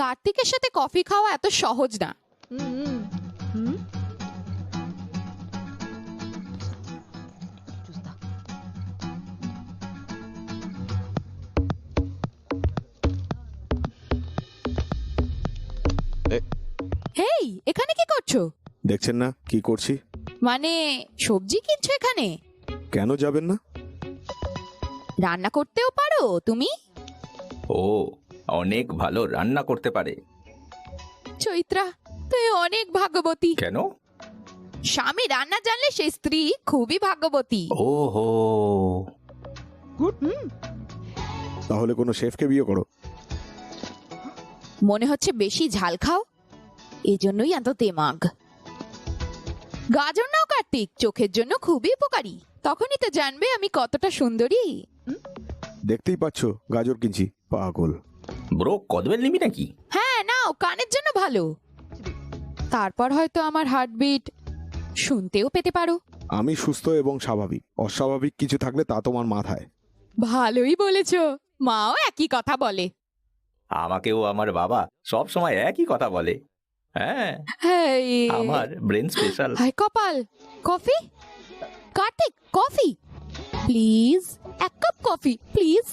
কার্তিকের সাথে কফি খাওয়া এত সহজ না। হেই, এখানে কি করছো? দেখছেন না কি করছি? মানে সবজি কিনছো এখানে? কেন যাবেন না? রান্না করতেও পারো তুমি? ও, অনেক ভালো রান্না করতে পারে। চৈত্রা, তুই অনেক ভাগ্যবতী। কেন? স্বামী রান্না জানলে সেই স্ত্রী খুবই ভাগ্যবতী। ওহো, তাহলে কোনো শেফকে বিয়ে করো। মনে হচ্ছে বেশি ঝাল খাও, এজন্যই এত দেমাগ। গাজর নাও কার্তিক, চোখের জন্য খুবই উপকারী। তখনই তো জানবে আমি কতটা সুন্দরী। দেখতেই পাচ্ছ গাজর কিনছি, পাগল। ব্রো কদবেল নিবি নাকি? হ্যাঁ নাও, কানের জন্য ভালো। তারপর হয়তো আমার হার্টবিট শুনতেও পেতে পারো। আমি সুস্থ এবং স্বাভাবিক, অস্বাভাবিক কিছু থাকলে তা তোমার মাথায়। ভালোই বলেছো, মাও একই কথা বলে। আমাকেও আমার বাবা সব সময় একই কথা বলে। হ্যাঁ, হেই, আমার ব্রেন স্পেশাল। হাই কপাল। কফি কার্তিক, কফি প্লিজ, এক কাপ কফি প্লিজ।